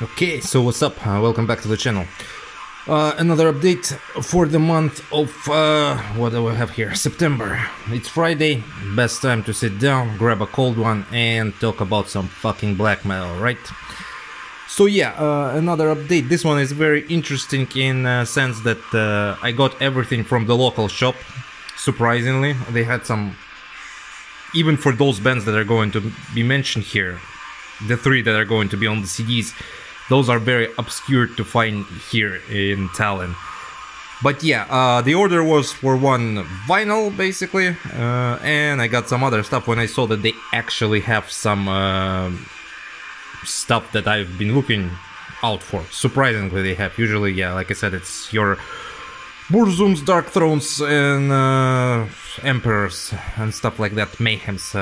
Okay, so what's up? Welcome back to the channel. Another update for the month of, what do we have here? September. It's Friday, best time to sit down, grab a cold one and talk about some fucking black metal, right? So yeah, another update. This one is very interesting in a sense that I got everything from the local shop. Surprisingly, they had some, even for those bands that are going to be mentioned here, the three that are going to be on the CDs, those are very obscure to find here in Tallinn. But yeah, the order was for one vinyl basically, and I got some other stuff when I saw that they actually have some stuff that I've been looking out for. Surprisingly they have. Usually, yeah, like I said, it's your Burzums, Dark Thrones, and Emperors and stuff like that, Mayhems.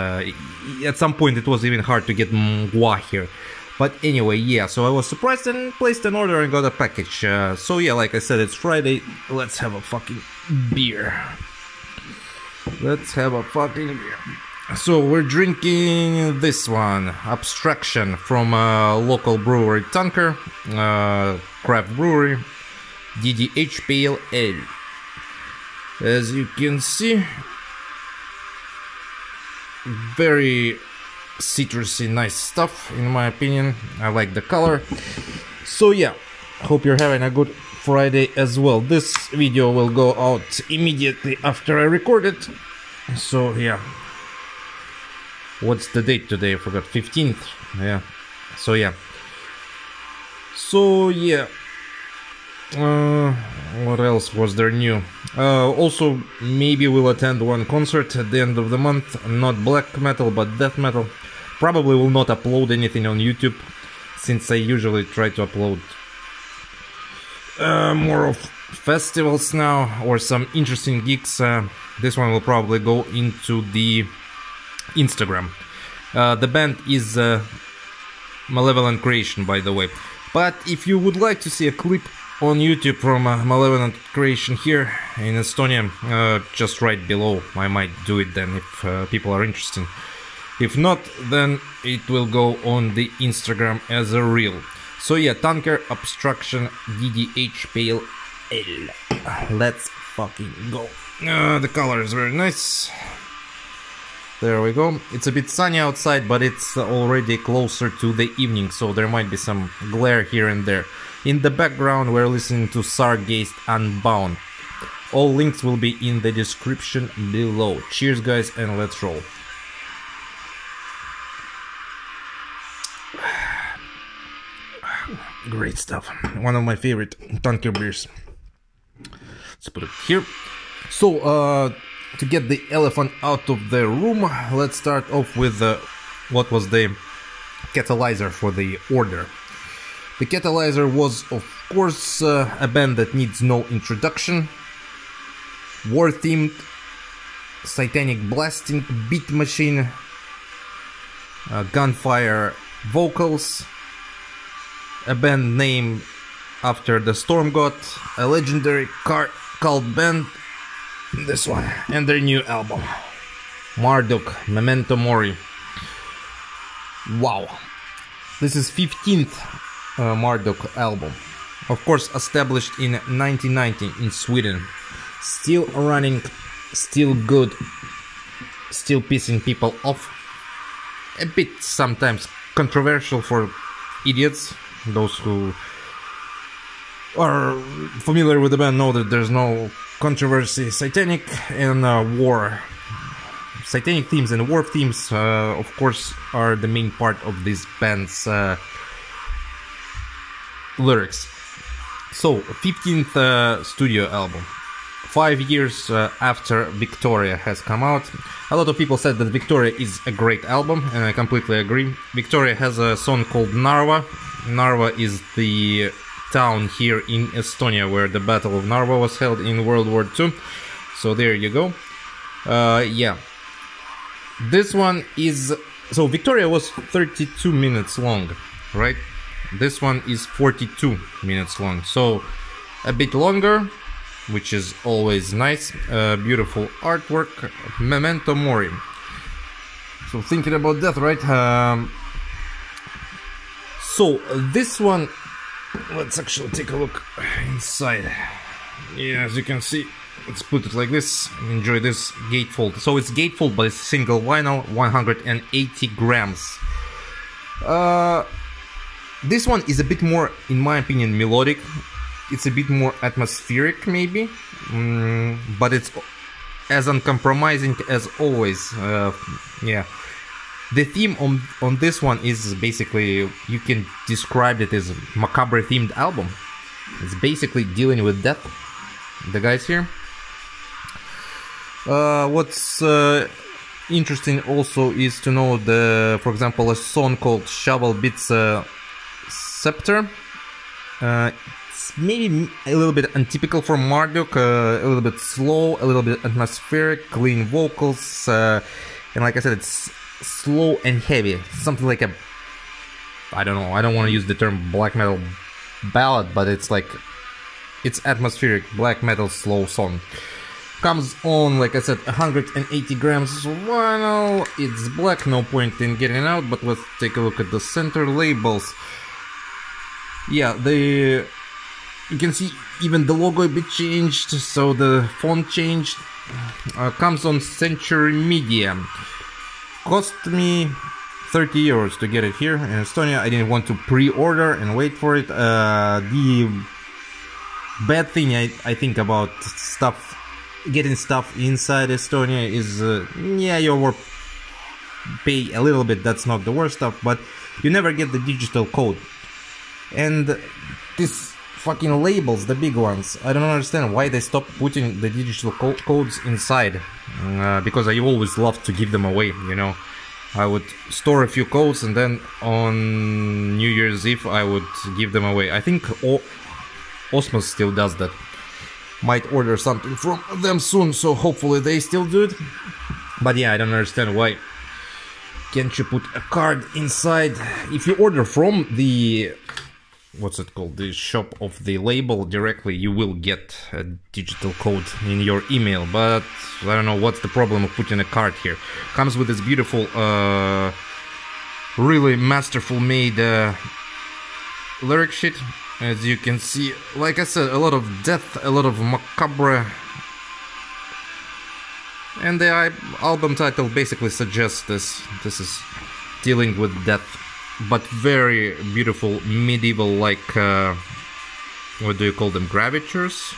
At some point it was even hard to get Mgwa here. But anyway, yeah, so I was surprised and placed an order and got a package. So yeah, like I said, it's Friday. Let's have a fucking beer. Let's have a fucking beer. So we're drinking this one, Abstraction, from a local brewery, Tanker, craft brewery, DDH Pale Ale. As you can see, very citrusy, nice stuff, in my opinion. I like the color. So yeah, hope you're having a good Friday as well. This video will go out immediately after I record it. So yeah, what's the date today? I forgot. 15th. Yeah. So yeah. What else was there new? Also, maybe we'll attend one concert at the end of the month. Not black metal, but death metal. Probably will not upload anything on YouTube, since I usually try to upload more of festivals now, or some interesting gigs. This one will probably go into the Instagram. The band is Malevolent Creation, by the way. But if you would like to see a clip on YouTube from Malevolent Creation here in Estonia, just right below. I might do it then if people are interested. If not, then it will go on the Instagram as a reel. So yeah, Tanker, Abstraction, DDH Pale Ale. Let's fucking go. The color is very nice. There we go. It's a bit sunny outside, but it's already closer to the evening, so there might be some glare here and there. In the background, we're listening to Sargeist Unbound. All links will be in the description below. Cheers, guys, and let's roll. Great stuff. One of my favorite Tanker beers. Let's put it here. So, to get the elephant out of the room, let's start off with what was the catalyzer for the order. The catalyzer was, of course, a band that needs no introduction. War-themed, satanic blasting, beat machine, gunfire vocals, a band named after the Storm God, a legendary cult band, this one, and their new album, Marduk, Memento Mori. Wow, this is 15th Marduk album, of course established in 1990 in Sweden, still running, still good, still pissing people off, a bit sometimes controversial for idiots. Those who are familiar with the band know that there's no controversy. Satanic and war, satanic themes and war themes, of course, are the main part of this band's lyrics. So, 15th studio album, 5 years after Victoria has come out. A lot of people said that Victoria is a great album, and I completely agree. Victoria has a song called Narva. Narva is the town here in Estonia where the Battle of Narva was held in World War II. So there you go. Yeah. This one is... So Victoria was 32 minutes long, right? This one is 42 minutes long. So a bit longer, which is always nice. Beautiful artwork. Memento Mori. So thinking about that, right? So this one, let's actually take a look inside. Yeah, as you can see, let's put it like this. Enjoy this gatefold. So it's gatefold, but it's single vinyl, 180 grams. This one is a bit more, in my opinion, melodic. It's a bit more atmospheric, maybe, but it's as uncompromising as always. Yeah, the theme on this one is basically, you can describe it as macabre themed album. It's basically dealing with death. The guys here. What's interesting also is to know for example, a song called Shovel Beats Scepter. It's maybe a little bit untypical for Marduk, a little bit slow, a little bit atmospheric, clean vocals, and like I said, it's slow and heavy. Something like a, I don't know, I don't want to use the term black metal ballad, but it's like, it's atmospheric black metal slow song. Comes on, like I said, 180 grams vinyl. It's black, no point in getting out, but let's take a look at the center labels. Yeah, you can see even the logo a bit changed, so the font changed. Comes on Century Media. Cost me 30 euros to get it here in Estonia. I didn't want to pre-order and wait for it. The bad thing I think about getting stuff inside Estonia is, yeah, you will pay a little bit, that's not the worst stuff, but you never get the digital code. And these fucking labels, the big ones, I don't understand why they stopped putting the digital codes inside, because I always loved to give them away, you know. I would store a few codes and then on New Year's Eve I would give them away. I think Osmos still does that. Might order something from them soon, so hopefully they still do it. But yeah, I don't understand why can't you put a card inside. If you order from the, what's it called, the shop of the label directly, you will get a digital code in your email. But I don't know what's the problem of putting a card here. Comes with this beautiful, really masterful made lyric sheet. As you can see, like I said, a lot of death, a lot of macabre, and the album title basically suggests this. This is dealing with death, but very beautiful medieval-like, what do you call them, gravitures?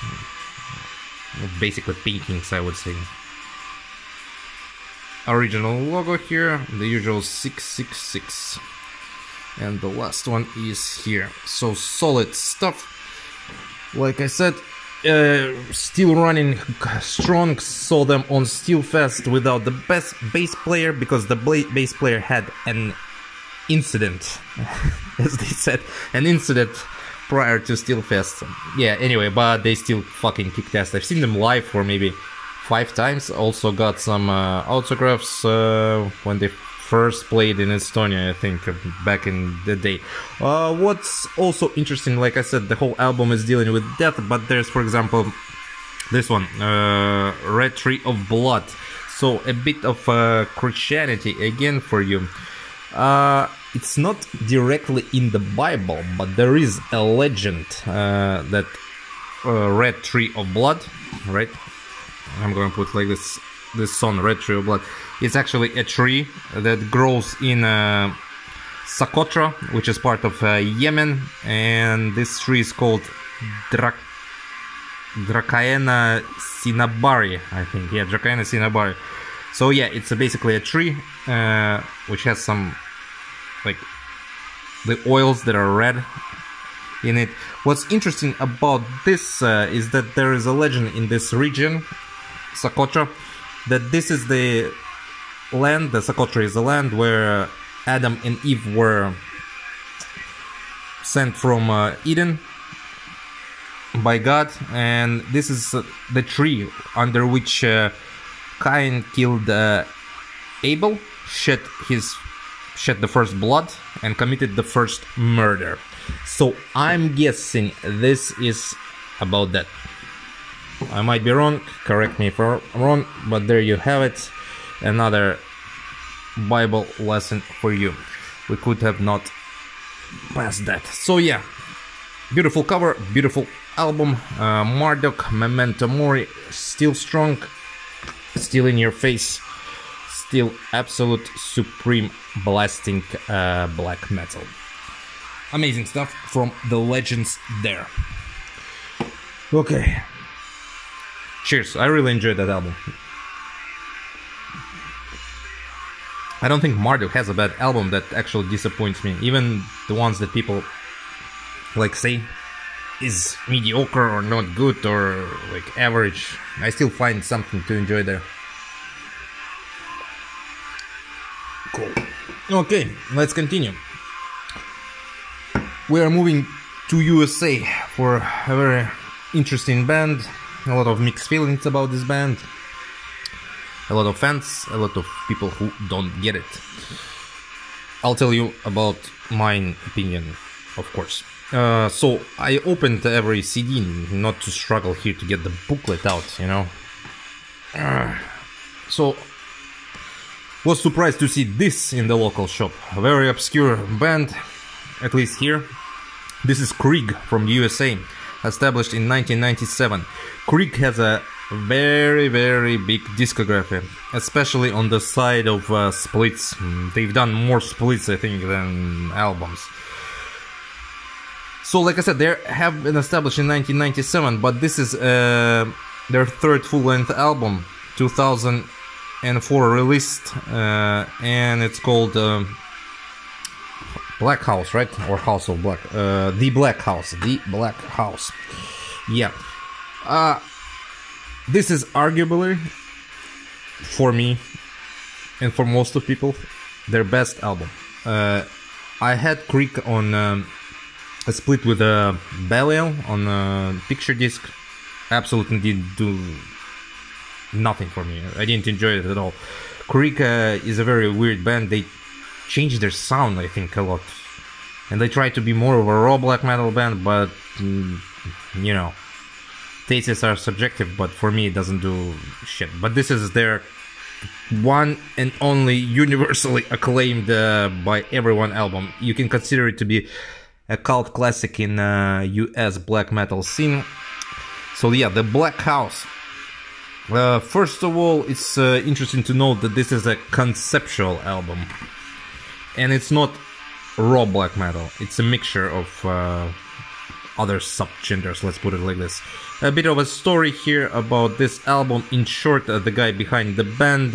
Basically paintings, I would say. Original logo here, the usual 666. And the last one is here. So solid stuff. Like I said, still running strong. Saw them on Steelfest without the best bass player, because the bass player had an incident, as they said, an incident prior to Steelfest. Yeah, anyway, but they still fucking kicked ass. I've seen them live for maybe 5 times. Also got some autographs when they first played in Estonia, I think, back in the day. What's also interesting, like I said, the whole album is dealing with death, but there's, for example, this one, Red Tree of Blood. So a bit of Christianity again for you. It's not directly in the Bible, but there is a legend that Red Tree of Blood, right? I'm gonna put like this song, Red Tree of Blood. It's actually a tree that grows in Socotra, which is part of Yemen, and this tree is called Dracaena cinnabari, I think. Yeah, Dracaena cinnabari. So yeah, it's basically a tree which has some, like, the oils that are red in it. What's interesting about this is that there is a legend in this region, Socotra, that this is the land, the Socotra is the land where Adam and Eve were sent from Eden by God, and this is the tree under which Cain killed Abel, shed the first blood, and committed the first murder. So I'm guessing this is about that. I might be wrong, correct me if I'm wrong, but there you have it. Another Bible lesson for you. We could have not past that. So yeah, beautiful cover, beautiful album. Marduk, Memento Mori, still strong, still in your face, still absolute supreme blasting black metal. Amazing stuff from the legends there. Okay. Cheers. I really enjoyed that album. I don't think Marduk has a bad album that actually disappoints me. Even the ones that people like say is mediocre or not good or like average, I still find something to enjoy there. Cool. Okay, let's continue. We are moving to USA for a very interesting band. A lot of mixed feelings about this band. A lot of fans, a lot of people who don't get it. I'll tell you about my opinion, of course. So I opened every CD, not to struggle here to get the booklet out, you know. So was surprised to see this in the local shop. A very obscure band, at least here. This is Krieg from USA, established in 1997. Krieg has a very big discography, especially on the side of splits. They've done more splits, I think, than albums. So like I said, they have been established in 1997, but this is their third full-length album, 2004 released, and it's called Black House, right? Or House of Black. The Black House. Yeah. This is arguably, for me, and for most of people, their best album. I had Krieg on a split with Belial on a picture disc. Absolutely didn't do nothing for me. I didn't enjoy it at all. Krieg is a very weird band. They changed their sound, I think, a lot. And they try to be more of a raw black metal band, but, you know, tastes are subjective, but for me it doesn't do shit. But this is their one and only universally acclaimed by everyone album. You can consider it to be a cult classic in US black metal scene. So yeah, the Black House. First of all, it's interesting to note that this is a conceptual album. And it's not raw black metal. It's a mixture of other subgenres, let's put it like this. A bit of a story here about this album. In short, the guy behind the band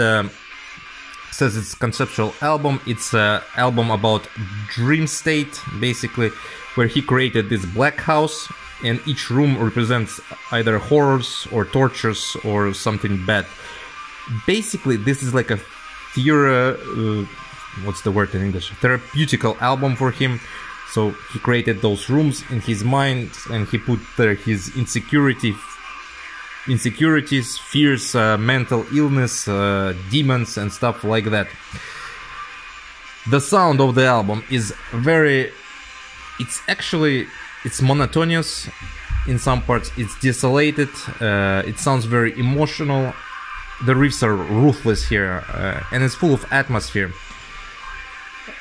says it's a conceptual album. It's an album about dream state, basically, where he created this black house, and each room represents either horrors or tortures or something bad. Basically, this is like a what's the word in English? Therapeutical album for him. So he created those rooms in his mind, and he put there his insecurities, fears, mental illness, demons and stuff like that. The sound of the album is it's monotonous in some parts, it's desolated, it sounds very emotional, the riffs are ruthless here, and it's full of atmosphere.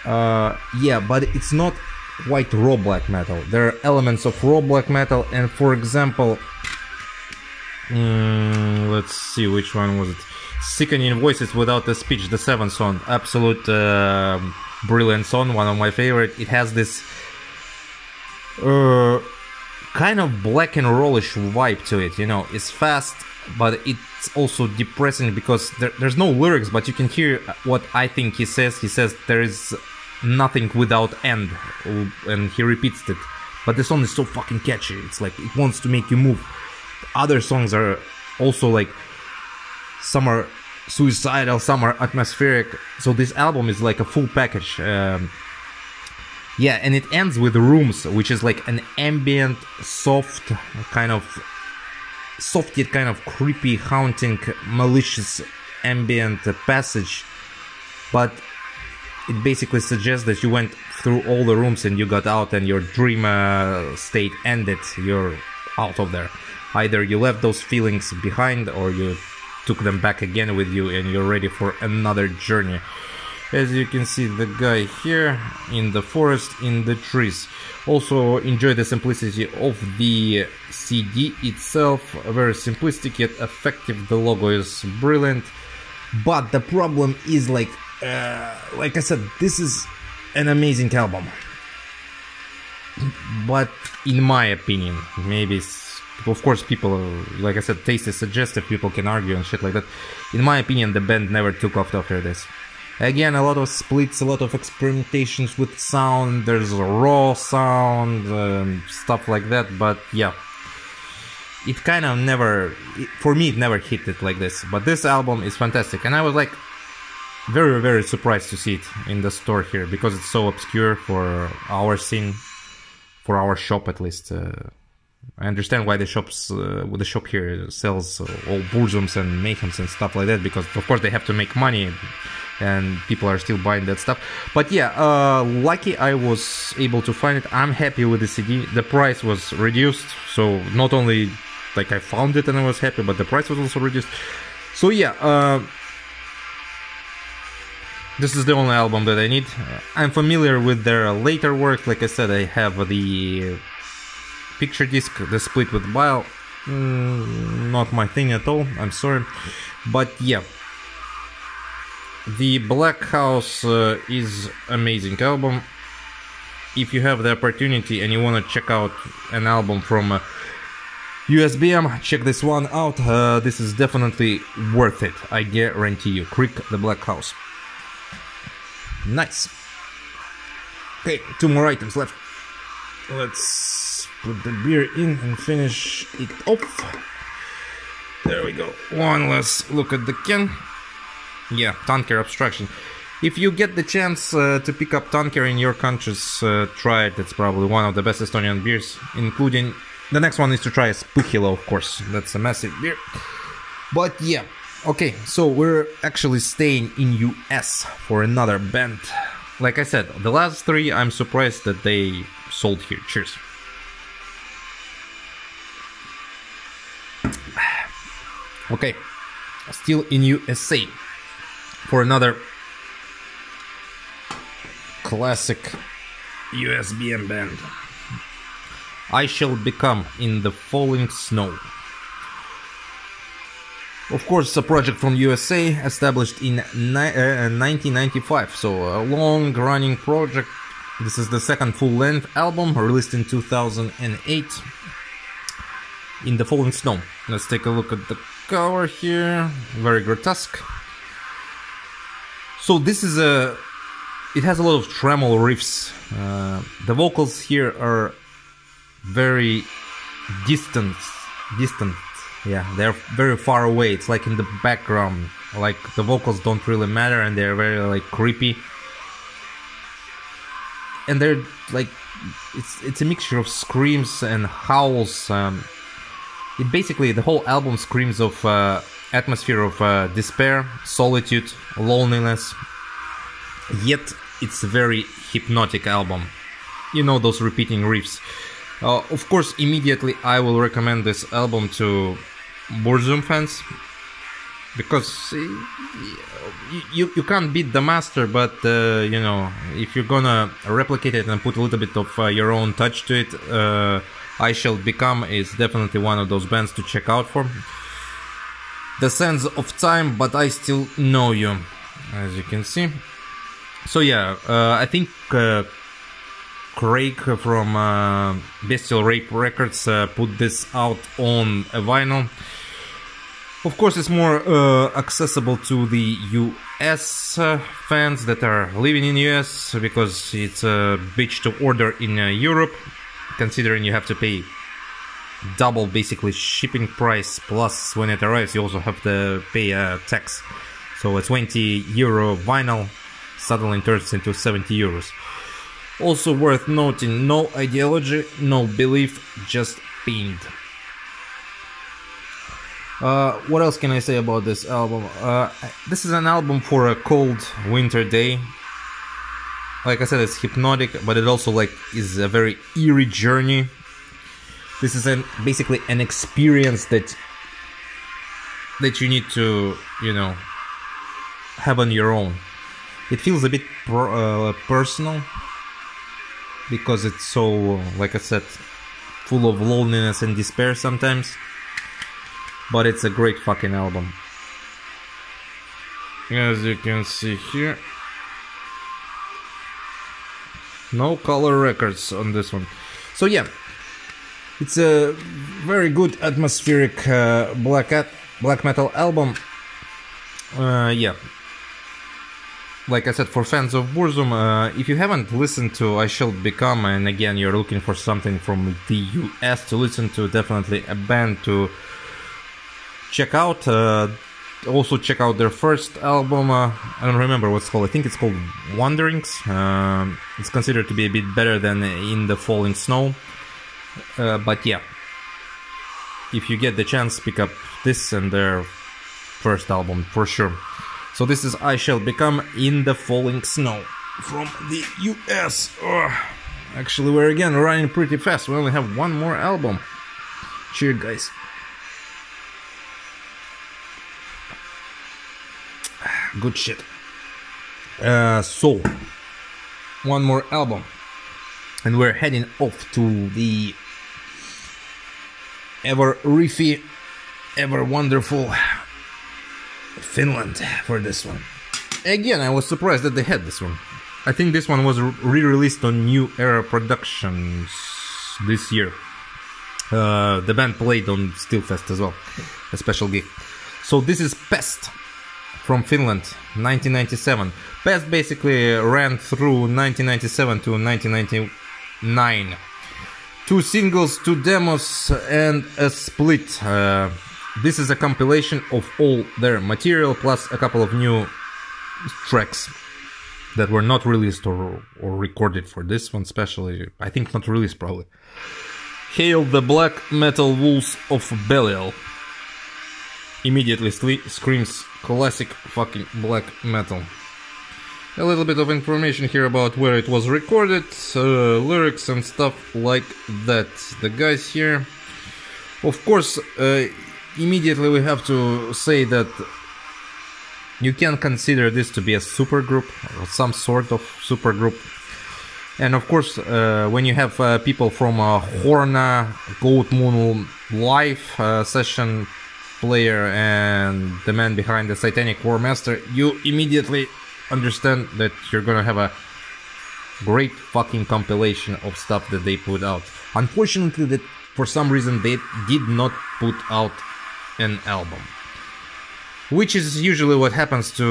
Yeah, but it's not quite raw black metal. There are elements of raw black metal, and for example, let's see, which one was it? Sickening Voices Without a Speech, the 7th song. Absolute brilliant song, one of my favorite. It has this kind of black and rollish vibe to it, you know. It's fast, but it's also depressing because there's no lyrics, but you can hear what I think he says. He says there is nothing without end, and he repeats it. But the song is so fucking catchy. It's like it wants to make you move. Other songs are also like, some are suicidal, some are atmospheric. So this album is like a full package. Yeah, and it ends with Rooms, which is like an ambient, soft, yet kind of creepy, haunting, malicious ambient passage. But it basically suggests that you went through all the rooms and you got out and your dream state ended. You're out of there. Either you left those feelings behind or you took them back again with you and you're ready for another journey. As you can see, the guy here in the forest, in the trees. Also enjoy the simplicity of the CD itself, very simplistic yet effective. The logo is brilliant, but the problem is like I said, this is an amazing album. But in my opinion, maybe of course people, like I said, taste is suggestive, people can argue and shit like that. In my opinion, the band never took off after this. Again, a lot of splits, a lot of experimentations with sound, there's a raw sound, stuff like that, but yeah. It kind of never, for me it never hit it like this, but this album is fantastic, and I was like very, very surprised to see it in the store here, because it's so obscure for our scene, for our shop at least. I understand why the shop here sells all Burzums and Mayhems and stuff like that, because of course they have to make money, and people are still buying that stuff. But yeah, lucky I was able to find it. I'm happy with the CD. The price was reduced, so not only like I found it and I was happy, but the price was also reduced. So yeah, this is the only album that I need. I'm familiar with their later work. Like I said, I have the picture disc, the split with Bile. Not my thing at all, I'm sorry. But yeah, the Black House is amazing album. If you have the opportunity and you want to check out an album from USBM, check this one out. This is definitely worth it, I guarantee you. Krieg, the Black House. Nice. Okay, 2 more items left. Let's put the beer in and finish it off. There we go. One last look at the can. Yeah, Tanker Abstraction. If you get the chance to pick up Tanker in your countries, try it. It's probably one of the best Estonian beers, including... The next one is to try Põhjala, of course. That's a massive beer. But yeah. Okay, so we're actually staying in US for another band. Like I said, the last 3, I'm surprised that they sold here. Cheers. Okay, still in USA for another classic USBM band. I Shall Become in the Falling Snow. Of course, a project from USA, established in 1995, so a long-running project. This is the second full-length album, released in 2008, In the Falling Snow. Let's take a look at the cover here, very grotesque. So this is it has a lot of tremolo riffs. The vocals here are very distant. Yeah, they're very far away. It's like in the background. Like the vocals don't really matter, and they're very like creepy. And they're like, it's a mixture of screams and howls. It basically, the whole album screams of atmosphere of despair, solitude, loneliness. Yet it's a very hypnotic album. You know, those repeating riffs. Of course, immediately I will recommend this album to Burzum fans, because you can't beat the master, but you know, if you're gonna replicate it and put a little bit of your own touch to it, I Shall Become is definitely one of those bands to check out for. The Sands of Time, But I Still Know You, as you can see. So yeah, I think Craig from Bestial Rape Records put this out on a vinyl. Of course, it's more accessible to the US fans that are living in US, because it's a bitch to order in Europe, considering you have to pay double basically shipping price, plus when it arrives you also have to pay tax. So a 20 euro vinyl suddenly turns into 70 euros. Also worth noting, no ideology, no belief, just paint. What else can I say about this album? This is an album for a cold winter day. Like I said, it's hypnotic, but it also like is a very eerie journey. This is basically an experience that you need to, you know, have on your own. It feels a bit personal, because it's so, like I said, full of loneliness and despair sometimes. But it's a great fucking album. As you can see here, no color records on this one. So yeah, it's a very good atmospheric black metal album. Yeah, like I said, for fans of Burzum, if you haven't listened to I Shall Become, and again you're looking for something from the US to listen to, definitely a band to check out. Also check out their first album, I don't remember what's called, I think it's called Wanderings. It's considered to be a bit better than In the Falling Snow. But yeah, if you get the chance, pick up this and their first album for sure. So this is I Shall Become, In the Falling Snow from the US. Actually, we're again running pretty fast. We only have one more album. Cheers, guys. Good shit. So, one more album. And we're heading off to the ever riffy, ever wonderful Finland for this one. Again, I was surprised that they had this one. I think this one was re-released on New Era Productions this year. The band played on Steelfest as well, a special gig. So this is Pest from Finland, 1997. Pest basically ran through 1997 to 1999. 2 singles, 2 demos, and a split. This is a compilation of all their material, plus a couple of new tracks that were not released or recorded for this one, especially. I think not released, probably. Hail the Black Metal Wolves of Belial. Immediately screams classic fucking black metal. A little bit of information here about where it was recorded, lyrics and stuff like that. The guys here, of course, immediately we have to say that you can consider this to be a supergroup, or some sort of supergroup. And of course, when you have people from Horna, Goat Moon live session player, and the man behind the Satanic War Master, you immediately understand that you're gonna have a great fucking compilation of stuff that they put out. Unfortunately, that for some reason they did not put out an album, which is usually what happens to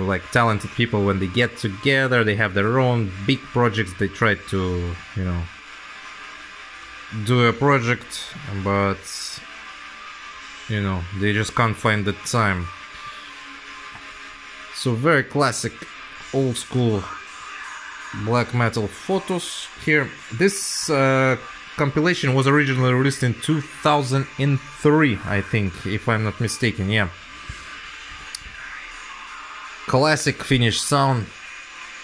like talented people when they get together. They have their own big projects, they try to, you know, do a project, but you know, they just can't find the time. So very classic, old school black metal photos here. This compilation was originally released in 2003, I think, if I'm not mistaken, yeah. Classic Finnish sound,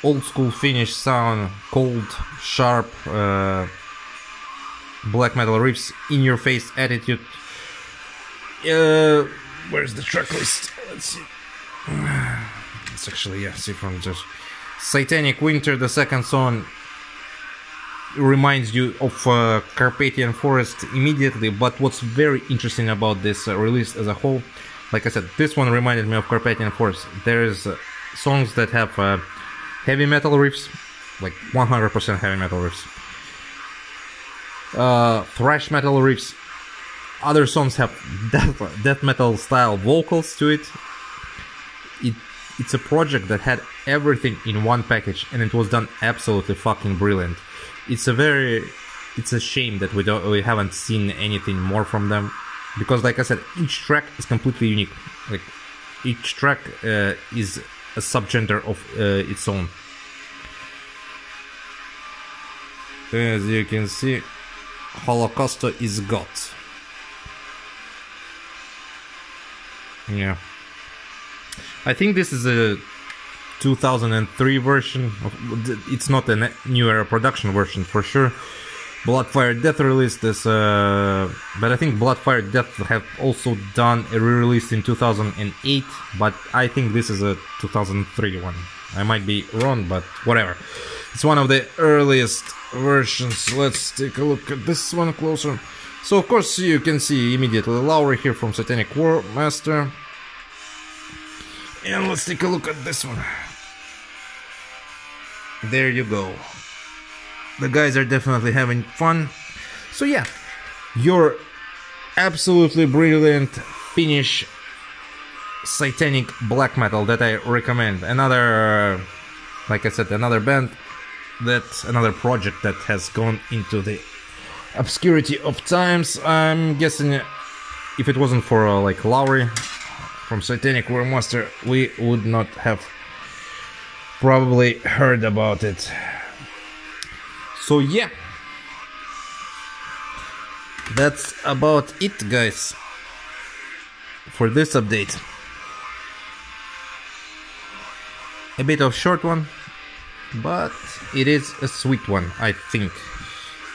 old school Finnish sound, cold, sharp, black metal riffs, in your face attitude. Where's the track list? Let's see. It's actually, yeah, see from just Satanic Winter, the second song, reminds you of Carpathian Forest immediately. But what's very interesting about this release as a whole, like I said, this one reminded me of Carpathian Forest. There's songs that have heavy metal riffs, like 100% heavy metal riffs, thrash metal riffs. Other songs have death metal style vocals to it. It's a project that had everything in one package, and it was done absolutely fucking brilliant. It's a shame that we haven't seen anything more from them, because like I said, each track is completely unique. Like each track is a subgenre of its own. As you can see, Holocausto is God. Yeah, I think this is a 2003 version. It's not a New Era Production version for sure. Bloodfire Death released this, but I think Bloodfire Death have also done a re-release in 2008, but I think this is a 2003 one. I might be wrong, but whatever. It's one of the earliest versions. Let's take a look at this one closer. So of course you can see immediately Lowry here from Satanic War Master. And let's take a look at this one. There you go. The guys are definitely having fun. So yeah, your absolutely brilliant Finnish Satanic black metal that I recommend. Another, like I said, another band, another project that has gone into the obscurity of times. I'm guessing if it wasn't for like Lowry from Satanic War Master, we would not have probably heard about it. So yeah, that's about it, guys, for this update. A bit of short one, but it is a sweet one, I think.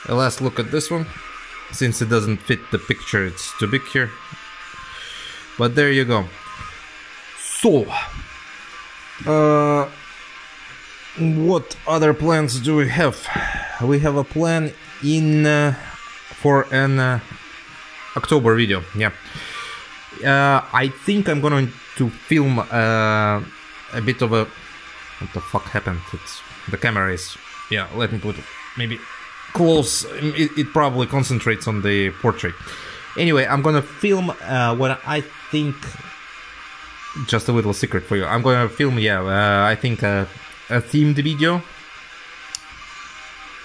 A last look at this one, since it doesn't fit the picture, it's too big here. But there you go. So, what other plans do we have? We have a plan for an October video. Yeah, I think I'm going to film a bit of a. What the fuck happened? The camera is. Yeah, let me put it maybe close. It probably concentrates on the portrait. Anyway, I'm gonna film what I think. Just a little secret for you. I'm gonna film, I think a themed video.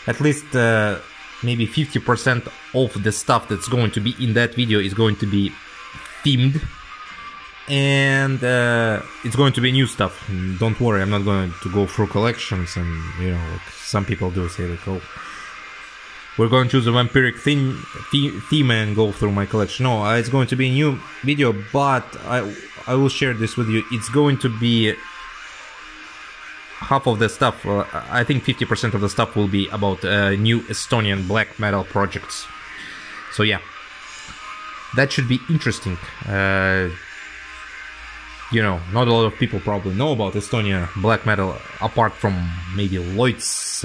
At least maybe 50% of the stuff that's going to be in that video is going to be themed. And it's going to be new stuff. Don't worry, I'm not going to go through collections and, you know, like some people do say like, oh, we're going to choose a vampiric theme and go through my collection. No, it's going to be a new video, but I will share this with you. It's going to be half of the stuff, I think 50% of the stuff will be about new Estonian black metal projects. So yeah, that should be interesting. You know, not a lot of people probably know about Estonia black metal, apart from maybe Lloyd's,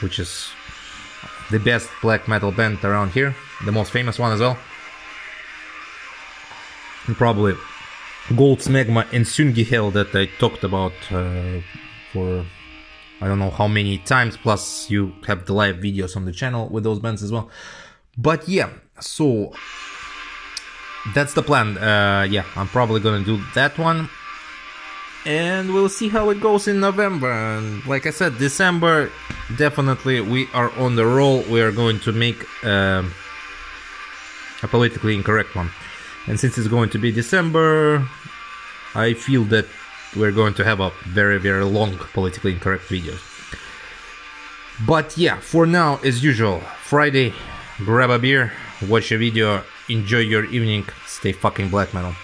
which is the best black metal band around here, the most famous one as well. And probably Gold's Magma and Sungihel that I talked about for I don't know how many times, plus you have the live videos on the channel with those bands as well. But yeah, so that's the plan. Yeah, I'm probably gonna do that one, and we'll see how it goes in November. And like I said, December, definitely we are on the roll. We are going to make a politically incorrect one, and since it's going to be December, I feel that we're going to have a very, very long politically incorrect video. But yeah, for now, as usual, Friday, grab a beer, watch a video, enjoy your evening, stay fucking black metal.